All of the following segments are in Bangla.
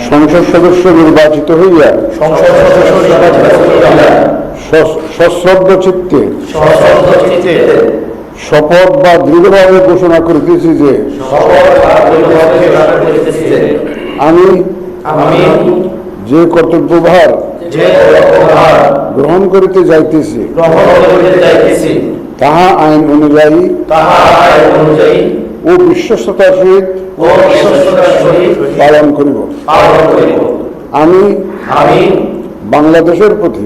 সংসদ সদস্য নির্বাচিত হইয়া সশ্রদ্ধ চিত্তে শপথ বা দৃঢ়ভাবে ঘোষণা করিতেছি যে আমি যে কর্তব্যভার গ্রহণ করিতে যাইতেছি তাহা আইন অনুযায়ী ও বিশ্বস্ততার সহিত পালন করিব। আমি বাংলাদেশের প্রতি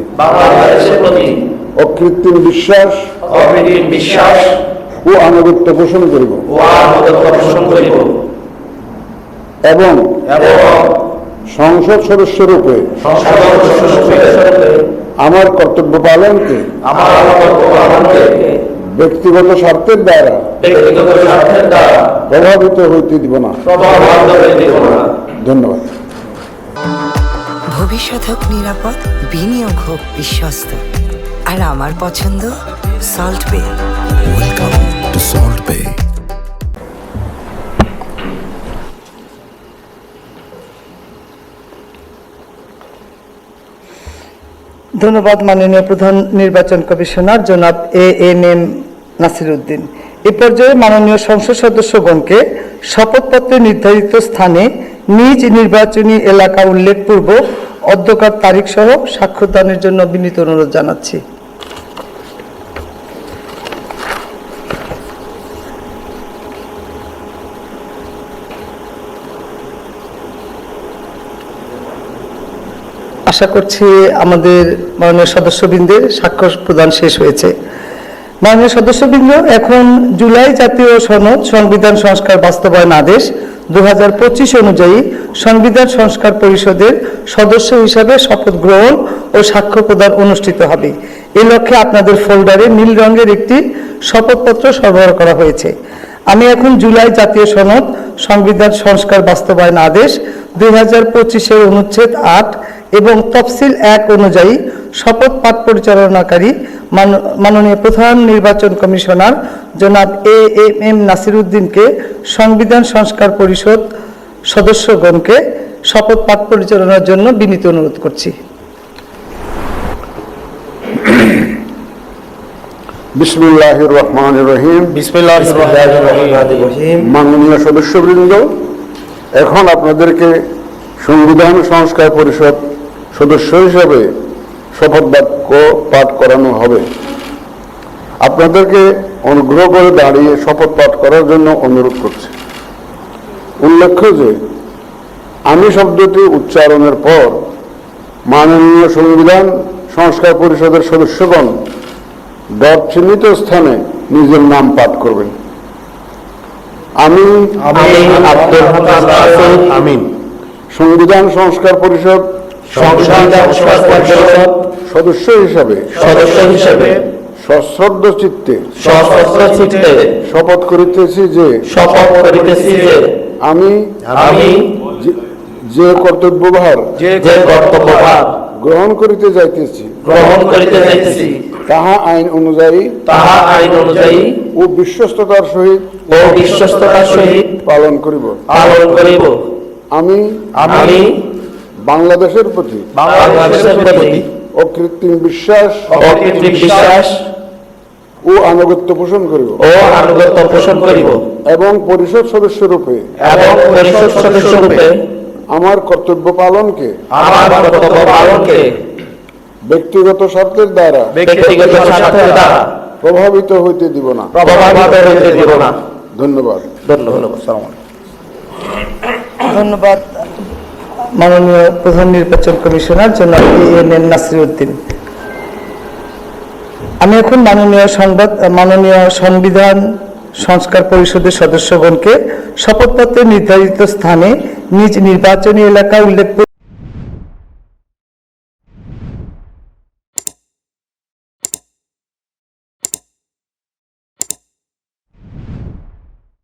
অকৃত্রিম বিশ্বাস ও আনুগত্য পোষণ করিব এবং সংসদ সদস্যরূপে আমার কর্তব্য পালনকে ব্যক্তিগত স্বার্থের দ্বারা প্রভাবিত হইতে দিব না। ধন্যবাদ। ভবিষ্যৎ হোক নিরাপদ, বিনিয়োগ হোক বিশ্বস্ত, আর আমার পছন্দ সল্ট বে। ওয়েলকাম টু সল্ট বে। ধন্যবাদ মাননীয় প্রধান নির্বাচন কমিশনার জনাব ANM নাসির উদ্দিন। এ পর্যায়ে মাননীয় সংসদ সদস্যগণকে শপথপত্রে নির্ধারিত স্থানে নিজ নির্বাচনী এলাকা উল্লেখপূর্বক অধ্যকার তারিখ সহ স্বাক্ষরদানের জন্য বিনীত অনুরোধ জানাচ্ছি। আশা করছি আমাদের মাননীয় সদস্যবৃন্দের স্বাক্ষর প্রদান শেষ হয়েছে। মাননীয় সদস্যবৃন্দ, এখন জুলাই জাতীয় সনদ সংবিধান সংস্কার বাস্তবায়ন আদেশ 2025 অনুযায়ী সংবিধান সংস্কার পরিষদের সদস্য হিসাবে শপথ গ্রহণ ও সাক্ষ্য প্রদান অনুষ্ঠিত হবে। এই লক্ষ্যে আপনাদের ফোল্ডারে নীল রঙের একটি শপথপত্র সরবরাহ করা হয়েছে। আমি এখন জুলাই জাতীয় সনদ সংবিধান সংস্কার বাস্তবায়ন আদেশ 2025 অনুচ্ছেদ 8 এবং তফসিল 1 অনুযায়ী শপথ পাঠ পরিচালনাকারী মাননীয় প্রধান নির্বাচন কমিশনার জনাব ANM নাসির উদ্দিনকে সংবিধান সংস্কার পরিষদ সদস্যগণকে শপথ পাঠ পরিচালনার জন্য বিনীত অনুরোধ করছি। বিসমিল্লাহির রহমানির রহিম। মাননীয় সদস্যবৃন্দ, এখন আপনাদেরকে সংবিধান সংস্কার পরিষদ সদস্য হিসাবে শপথ বাক্য পাঠ করানো হবে। আপনাদেরকে অনুগ্রহ করে দাঁড়িয়ে শপথ পাঠ করার জন্য অনুরোধ করছি। উল্লেখ্য যে আমি শব্দটি উচ্চারণের পর মাননীয় সংবিধান সংস্কার পরিষদের সদস্যগণ ডট চিহ্নিত স্থানে নিজের নাম পাঠ করবেন। আমি আমিন সংবিধান সংস্কার পরিষদ সদস্য হিসাবে সশ্রদ্ধ চিত্তে শপথ করিতেছি যে আমি যে কর্তব্যভার গ্রহণ করিতে যাইতেছি তাহা আইন অনুযায়ী ও বিশ্বস্ততার সহিত পালন করিব। আমি বাংলাদেশের প্রতি অকৃত্রিম বিশ্বাস ও আনুগত্য পোষণ করিব এবং পরিষদ সদস্য রূপে আমার কর্তব্য পালনকে ব্যক্তিগত স্বার্থের দ্বারা প্রভাবিত হইতে দিব না। ধন্যবাদ। ধন্যবাদ মাননীয় প্রধান নির্বাচন কমিশনার জনাব ANM নাসির উদ্দিন। আমি এখন মাননীয় সংবিধান সংস্কার পরিষদের সদস্যগণকে শপথপত্রে নির্ধারিত স্থানে নিজ নির্বাচনী এলাকা উল্লেখ